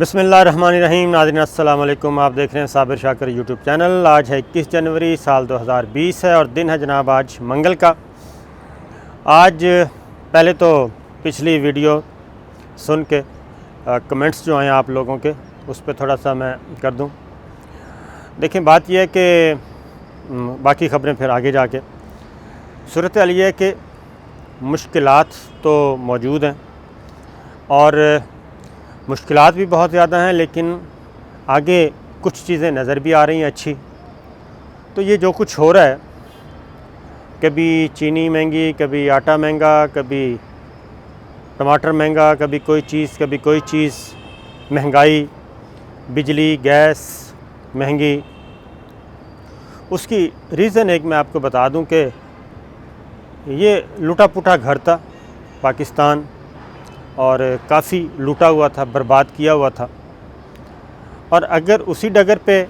बिस्मिल्लाहिर्रहमानिर्रहीम। नाज़रीन अस्सलाम वालेकुम। आप देख रहे हैं साबिर शाकिर यूट्यूब चैनल। आज है 21 जनवरी साल 2020 है और दिन है जनाब आज मंगल का। आज पहले तो पिछली वीडियो सुन के कमेंट्स जो हैं आप लोगों के उस पर थोड़ा सा मैं कर दूं। देखें, बात यह है कि बाकी ख़बरें फिर आगे जाके सूरत हाल ये है कि मुश्किलात तो मौजूद हैं और मुश्किलात भी बहुत ज़्यादा हैं, लेकिन आगे कुछ चीज़ें नज़र भी आ रही हैं अच्छी। तो ये जो कुछ हो रहा है, कभी चीनी महंगी, कभी आटा महंगा, कभी टमाटर महंगा, कभी कोई चीज़, महंगाई, बिजली गैस महंगी। उसकी रीज़न एक मैं आपको बता दूं कि ये लूटा पुटा घर था पाकिस्तान और काफ़ी लूटा हुआ था, बर्बाद किया हुआ था। और अगर उसी डगर पे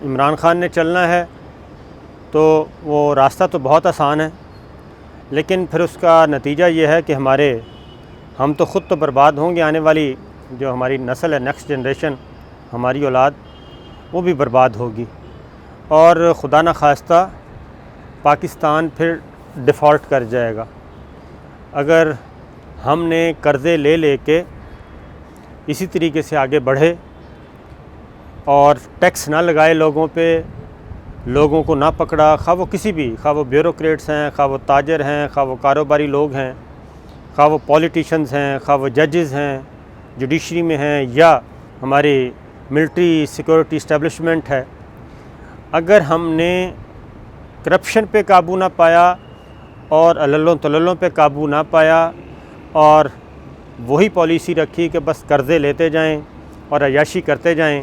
इमरान खान ने चलना है तो वो रास्ता तो बहुत आसान है, लेकिन फिर उसका नतीजा ये है कि हम तो ख़ुद तो बर्बाद होंगे, आने वाली जो हमारी नस्ल है, नेक्स्ट जनरेशन, हमारी औलाद, वो भी बर्बाद होगी और खुदा न खास्ता पाकिस्तान फिर डिफ़ॉल्ट कर जाएगा। अगर हमने कर्ज़े ले लेके इसी तरीके से आगे बढ़े और टैक्स ना लगाए लोगों पे, लोगों को ना पकड़ा, खा वो ब्यूरोक्रेट्स हैं, खा वो ताजर हैं, खा वो कारोबारी लोग हैं, खा वो पॉलिटिशियंस हैं, खा वो जजेस हैं जुडिशरी में हैं, या हमारी मिलिट्री सिक्योरिटी इस्टेब्लिशमेंट है। अगर हमने करप्शन पे काबू ना पाया और अल्लों तल्लों पे काबू ना पाया और वही पॉलिसी रखी कि बस कर्ज़े लेते जाएं और अय्याशी करते जाएं,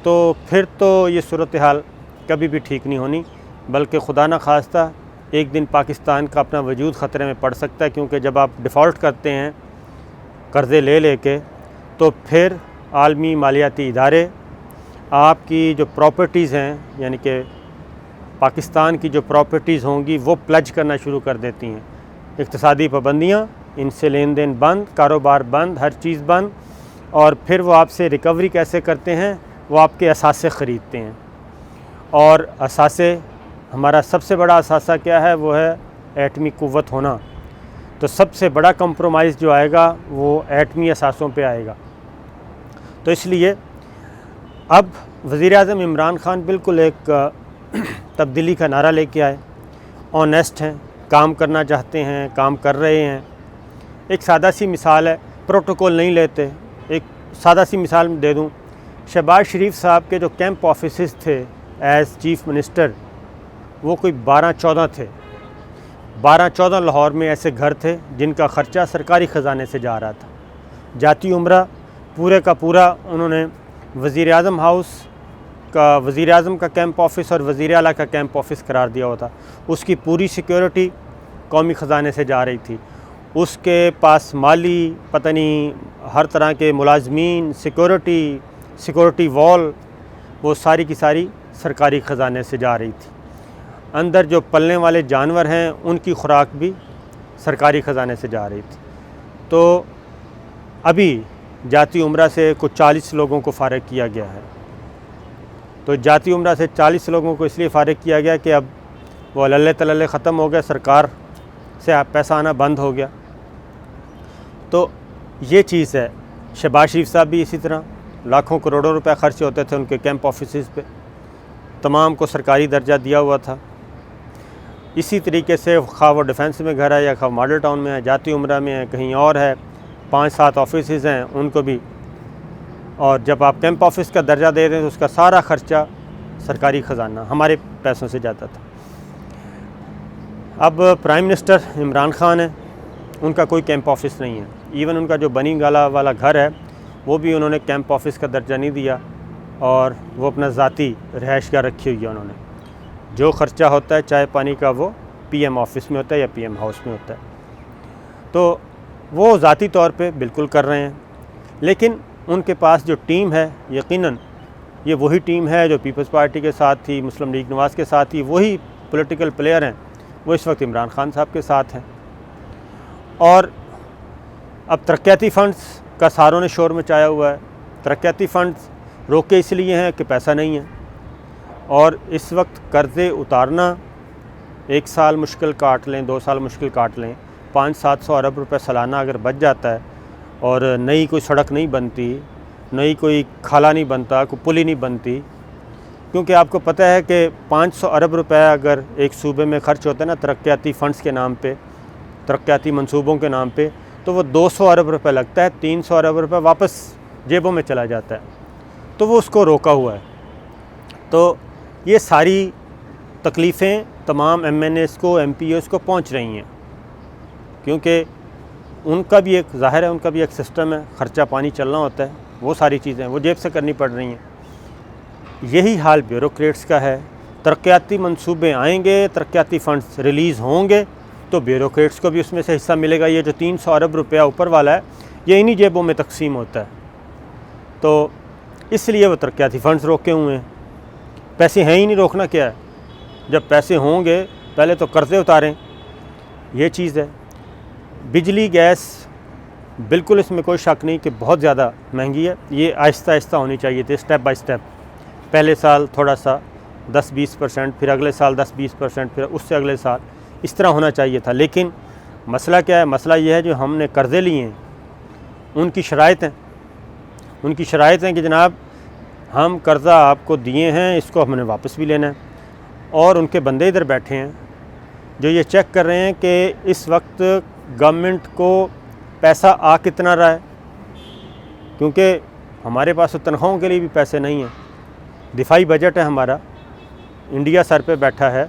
तो फिर तो ये सूरत हाल कभी भी ठीक नहीं होनी, बल्कि खुदा न खास्ता एक दिन पाकिस्तान का अपना वजूद ख़तरे में पड़ सकता है। क्योंकि जब आप डिफ़ॉल्ट करते हैं कर्ज़े ले लेके, तो फिर आलमी मालियाती इदारे आपकी जो प्रॉपर्टीज़ हैं, यानी कि पाकिस्तान की जो प्रॉपर्टीज़ होंगी, वो प्लज करना शुरू कर देती हैं। इक़्तिसादी पाबंदियाँ, इनसे लेन देन बंद, कारोबार बंद, हर चीज़ बंद। और फिर वो आपसे रिकवरी कैसे करते हैं? वो आपके असासे ख़रीदते हैं। और असासे, हमारा सबसे बड़ा असासा क्या है? वो है एटमी क़ुव्वत होना। तो सबसे बड़ा कंप्रोमाइज़ जो आएगा वो एटमी असासों पे आएगा। तो इसलिए अब वज़ीर-ए-आज़म इमरान खान बिल्कुल एक तब्दीली का नारा लेके आए, ऑनेस्ट हैं, काम करना चाहते हैं, काम कर रहे हैं। एक सादा सी मिसाल है, प्रोटोकॉल नहीं लेते। एक सादा सी मिसाल दे दूं, शहबाज शरीफ साहब के जो कैंप ऑफिसेस थे एज़ चीफ़ मिनिस्टर, वो कोई 12-14 थे। 12-14 लाहौर में ऐसे घर थे जिनका ख़र्चा सरकारी ख़जाने से जा रहा था। जाती उम्रा पूरे का पूरा उन्होंने वज़ीर-ए-आज़म हाउस का, वज़ीर-ए-आज़म का कैंप ऑफिस और वज़ीर आला का कैंप ऑफिस करार दिया हुआ था। उसकी पूरी सिक्योरिटी कौमी ख़जाने से जा रही थी। उसके पास माली, पता नहीं हर तरह के मुलाजमीन, सिक्योरिटी वॉल, वो सारी की सारी सरकारी ख़जाने से जा रही थी। अंदर जो पलने वाले जानवर हैं उनकी खुराक भी सरकारी ख़जाने से जा रही थी। तो अभी जाती उम्रा से कुछ 40 लोगों को फ़ारिग किया गया है। तो जाती उम्रा से 40 लोगों को इसलिए फ़ारिग किया गया कि अब वो लल्ले तलल्ले ख़त्म हो गया, सरकार से पैसा आना बंद हो गया। तो ये चीज़ है। शहबाज शरीफ साहब भी इसी तरह लाखों करोड़ों रुपए खर्च होते थे उनके कैंप ऑफिसेस पे, तमाम को सरकारी दर्जा दिया हुआ था। इसी तरीके से खा वो डिफेंस में घर है, या खा मॉडल टाउन में है, जाती उम्रा में है, कहीं और है, 5-7 ऑफिसेज़ हैं उनको भी। और जब आप कैंप ऑफिस का दर्जा दे दें तो उसका सारा ख़र्चा सरकारी ख़जाना हमारे पैसों से जाता था। अब प्राइम मिनिस्टर इमरान खान है, उनका कोई कैंप ऑफिस नहीं है। इवन उनका जो बनी गाला वाला घर है वो भी उन्होंने कैंप ऑफिस का दर्जा नहीं दिया और वो अपना ज़ाती रहायशगाह रखी हुई है उन्होंने। जो ख़र्चा होता है चाय पानी का वो पीएम ऑफिस में होता है या पीएम हाउस में होता है। तो वो ज़ाती तौर पे बिल्कुल कर रहे हैं, लेकिन उनके पास जो टीम है, यकीनन ये वही टीम है जो पीपल्स पार्टी के साथ थी, मुस्लिम लीग नवाज़ के साथ थी, वही पॉलिटिकल प्लेयर हैं, वो इस वक्त इमरान खान साहब के साथ हैं। और अब तरक्याती फ़ंड्स रक्कासारों ने शोर मचाया हुआ है। तरक्याती फ़ंड्स रोके इसलिए हैं कि पैसा नहीं है, और इस वक्त कर्ज़े उतारना 1 साल मुश्किल काट लें, 2 साल मुश्किल काट लें, 500-700 अरब रुपए सालाना अगर बच जाता है और नई कोई सड़क नहीं बनती, नई कोई खाला नहीं बनता, कोई पुल ही नहीं बनती, क्योंकि आपको पता है कि 500 अरब रुपए अगर एक सूबे में ख़र्च होता है ना तरक्याती फ़ंड्स के नाम पे, तरक्याती मंसूबों के नाम पे, तो वो 200 अरब रुपए लगता है, 300 अरब रुपए वापस जेबों में चला जाता है। तो वो उसको रोका हुआ है। तो ये सारी तकलीफ़ें तमाम MNAs को, MPOs को पहुंच रही हैं, क्योंकि उनका भी एक ज़ाहिर है, उनका भी एक सिस्टम है, ख़र्चा पानी चलना होता है, वो सारी चीज़ें वो जेब से करनी पड़ रही हैं। यही हाल ब्यूरोक्रेट्स का है। तरक्याती मंसूबे आएंगे, तरक्याती फ़ंड्स रिलीज़ होंगे तो ब्यूरोक्रेट्स को भी उसमें से हिस्सा मिलेगा। ये जो 300 अरब रुपया ऊपर वाला है, ये इन्हीं जेबों में तकसीम होता है। तो इसलिए वो तरक्याती फ़ंड्स रोके हुए हैं। पैसे हैं ही नहीं, रोकना क्या है? जब पैसे होंगे पहले तो कर्ज़े उतारें, ये चीज़ है। बिजली गैस बिल्कुल इसमें कोई शक नहीं कि बहुत ज़्यादा महंगी है। ये आहिस्ता आहिस्ता होनी चाहिए थी, स्टेप बाय स्टेप। पहले साल थोड़ा सा 10-20%, फिर अगले साल 10-20%, फिर उससे अगले साल, इस तरह होना चाहिए था। लेकिन मसला क्या है? मसला ये है जो हमने कर्ज़े लिए हैं उनकी शराइत हैं। उनकी शराइत हैं कि जनाब हम कर्ज़ा आपको दिए हैं, इसको हमने वापस भी लेना है। और उनके बंदे इधर बैठे हैं जो ये चेक कर रहे हैं कि इस वक्त गवर्नमेंट को पैसा आ कितना रहा है, क्योंकि हमारे पास तो तनख्वाहों के लिए भी पैसे नहीं हैं। दिफाई बजट है हमारा, इंडिया सर पे बैठा है,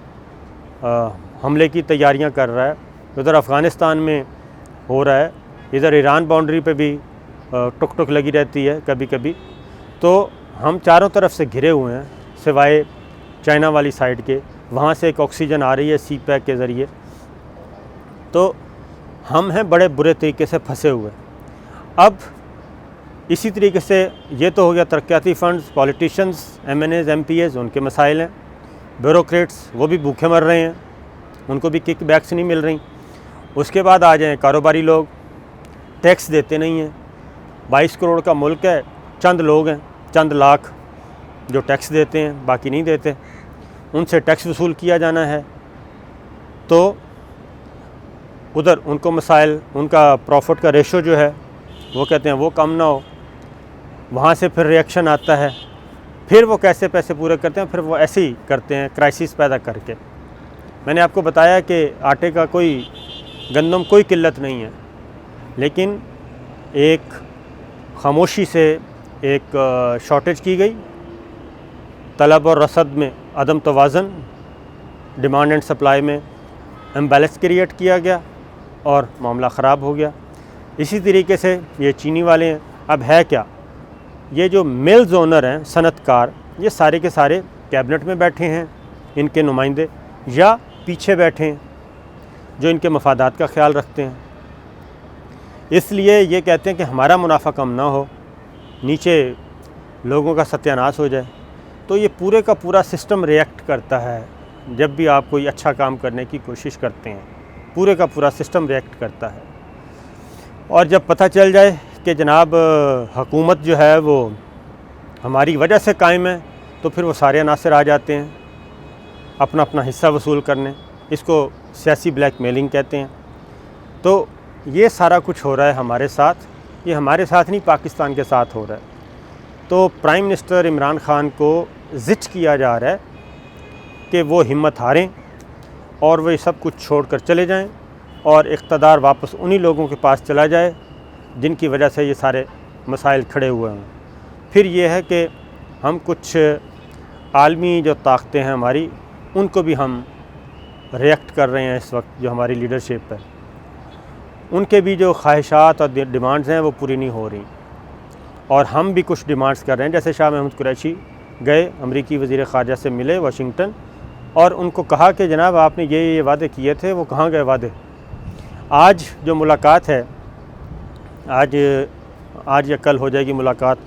हमले की तैयारियां कर रहा है, उधर अफ़गानिस्तान में हो रहा है, इधर ईरान बाउंड्री पे भी टुक टुक लगी रहती है कभी कभी। तो हम चारों तरफ से घिरे हुए हैं, सिवाय चाइना वाली साइड के, वहाँ से एक ऑक्सीजन आ रही है सी पैक के ज़रिए। तो हम हैं बड़े बुरे तरीके से फंसे हुए। अब इसी तरीके से ये तो हो गया तरक्याती फ़ंड्स, पॉलिटिशियंस, MNAs, MPAs, उनके मसाइल हैं। ब्यूरोक्रेट्स वो भी भूखे मर रहे हैं, उनको भी किक बैक्स नहीं मिल रही। उसके बाद आ जाएँ कारोबारी लोग, टैक्स देते नहीं हैं। 22 करोड़ का मुल्क है, चंद लोग हैं, चंद लाख जो टैक्स देते हैं, बाकी नहीं देते। उनसे टैक्स वसूल किया जाना है, तो उधर उनको मसाइल, उनका प्रॉफिट का रेशो जो है वो कहते हैं वो कम ना हो। वहाँ से फिर रिएक्शन आता है, फिर वो कैसे पैसे पूरे करते हैं, फिर वो ऐसे ही करते हैं क्राइसिस पैदा करके। मैंने आपको बताया कि आटे का कोई, गंदम कोई किल्लत नहीं है, लेकिन एक खामोशी से एक शॉर्टेज की गई, तलब और रसद में अदम तवाज़न, डिमांड एंड सप्लाई में इम्बैलेंस क्रिएट किया गया और मामला ख़राब हो गया। इसी तरीके से ये चीनी वाले हैं। अब है क्या, ये जो मिल्स ओनर हैं, सनतकार, ये सारे के सारे कैबिनेट में बैठे हैं, इनके नुमाइंदे, या पीछे बैठे हैं जो इनके मफादात का ख्याल रखते हैं। इसलिए ये कहते हैं कि हमारा मुनाफा कम ना हो, नीचे लोगों का सत्यानाश हो जाए। तो ये पूरे का पूरा सिस्टम रिएक्ट करता है जब भी आप कोई अच्छा काम करने की कोशिश करते हैं, पूरे का पूरा सिस्टम रिएक्ट करता है। और जब पता चल जाए कि जनाब हुकूमत जो है वो हमारी वजह से कायम है, तो फिर वो सारे अनासर आ जाते हैं अपना अपना हिस्सा वसूल करने। इसको सियासी ब्लैकमेलिंग कहते हैं। तो ये सारा कुछ हो रहा है हमारे साथ। ये हमारे साथ नहीं, पाकिस्तान के साथ हो रहा है। तो प्राइम मिनिस्टर इमरान ख़ान को ज़िद किया जा रहा है कि वो हिम्मत हारें और वो सब कुछ छोड़कर चले जाएं और इक़्तिदार वापस उन्हीं लोगों के पास चला जाए जिनकी वजह से ये सारे मसाइल खड़े हुए हैं। फिर ये है कि हम कुछ आलमी जो ताकतें हैं हमारी, उनको भी हम रिएक्ट कर रहे हैं इस वक्त, जो हमारी लीडरशिप है, उनके भी जो ख्वाहिशात और डिमांड्स हैं वो पूरी नहीं हो रही। और हम भी कुछ डिमांड्स कर रहे हैं। जैसे शाह महमूद कुरैशी गए, अमरीकी वज़ीर ख़ारजा से मिले वाशिंगटन, और उनको कहा कि जनाब आपने ये वादे किए थे, वो कहाँ गए वादे। आज जो मुलाकात है, आज या कल हो जाएगी मुलाकात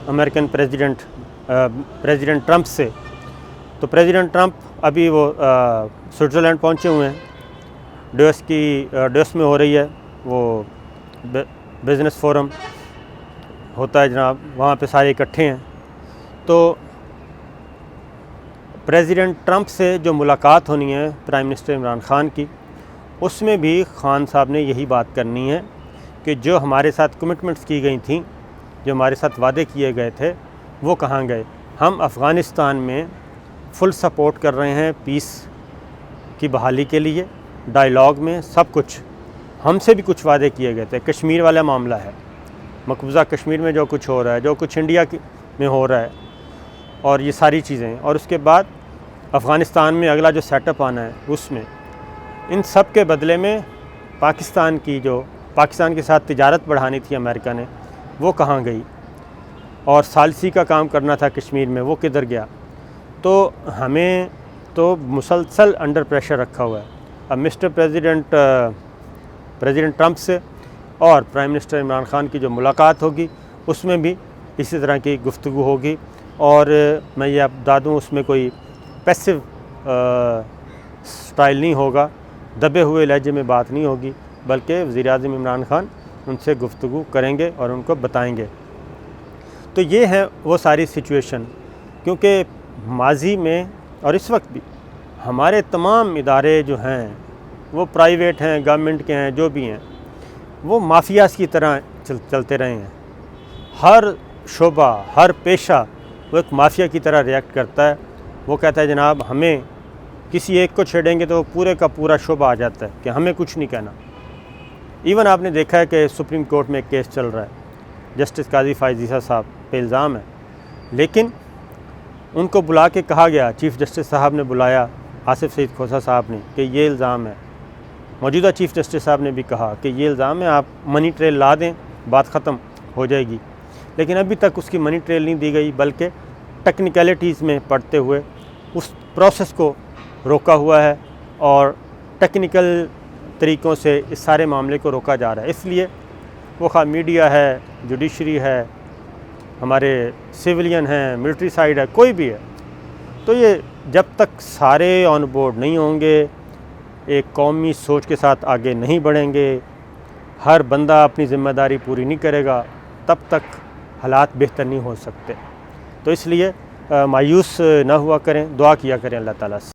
अमेरिकन प्रेसिडेंट ट्रंप से। तो प्रेसिडेंट ट्रंप अभी वो स्विट्ज़रलैंड पहुँचे हुए हैं। डेवोस में हो रही है वो बिज़नेस फोरम, होता है जनाब, वहाँ पे सारे इकट्ठे हैं। तो प्रेसिडेंट ट्रंप से जो मुलाकात होनी है प्राइम मिनिस्टर इमरान ख़ान की, उसमें भी ख़ान साहब ने यही बात करनी है कि जो हमारे साथ कमिटमेंट्स की गई थी, जो हमारे साथ वादे किए गए थे, वो कहाँ गए। हम अफ़गानिस्तान में फुल सपोर्ट कर रहे हैं पीस की बहाली के लिए, डायलॉग में सब कुछ। हमसे भी कुछ वादे किए गए थे। कश्मीर वाला मामला है, मकबूजा कश्मीर में जो कुछ हो रहा है, जो कुछ इंडिया में हो रहा है, और ये सारी चीज़ें, और उसके बाद अफ़गानिस्तान में अगला जो सेटअप आना है उसमें, इन सब के बदले में पाकिस्तान के साथ तिजारत बढ़ानी थी अमेरिका ने, वो कहाँ गई। और सालसी का काम करना था कश्मीर में, वो किधर गया। तो हमें तो मुसलसल अंडर प्रेशर रखा हुआ है। अब मिस्टर प्रेसिडेंट ट्रंप से और प्राइम मिनिस्टर इमरान ख़ान की जो मुलाकात होगी, उसमें भी इसी तरह की गुफ्तगू होगी। और मैं ये बता दूँ, उसमें कोई पैसिव स्टाइल नहीं होगा, दबे हुए लहजे में बात नहीं होगी, बल्कि वज़ीर-ए-आज़म इमरान ख़ान उनसे गुफ्तगू करेंगे और उनको बताएंगे। तो ये है वो सारी सिचुएशन, क्योंकि माजी में और इस वक्त भी हमारे तमाम इदारे जो हैं, वो प्राइवेट हैं, गवर्नमेंट के हैं, जो भी हैं, वो माफियाज़ की तरह चलते रहे हैं। हर शोबा, हर पेशा वो एक माफिया की तरह रिएक्ट करता है। वो कहता है जनाब, हमें किसी एक को छेड़ेंगे तो पूरे का पूरा शोबा आ जाता है कि हमें कुछ नहीं कहना। इवन आपने देखा है कि सुप्रीम कोर्ट में एक केस चल रहा है, जस्टिस काजी फ़ायज़ साहब पे इल्ज़ाम है, लेकिन उनको बुला के कहा गया, चीफ़ जस्टिस साहब ने बुलाया आसिफ सईद खोसा साहब ने, कि ये इल्ज़ाम है। मौजूदा चीफ़ जस्टिस साहब ने भी कहा कि ये इल्ज़ाम है, आप मनी ट्रेल ला दें, बात ख़त्म हो जाएगी। लेकिन अभी तक उसकी मनी ट्रेल नहीं दी गई, बल्कि टेक्निकलिटीज़ में पढ़ते हुए उस प्रोसेस को रोका हुआ है और टेक्निकल तरीक़ों से इस सारे मामले को रोका जा रहा है। इसलिए वो खा मीडिया है, जुडिशरी है, हमारे सिविलियन हैं, मिलिट्री साइड है, कोई भी है, तो ये जब तक सारे ऑन बोर्ड नहीं होंगे, एक कौमी सोच के साथ आगे नहीं बढ़ेंगे, हर बंदा अपनी ज़िम्मेदारी पूरी नहीं करेगा, तब तक हालात बेहतर नहीं हो सकते। तो इसलिए मायूस ना हुआ करें, दुआ किया करें अल्लाह ताला से।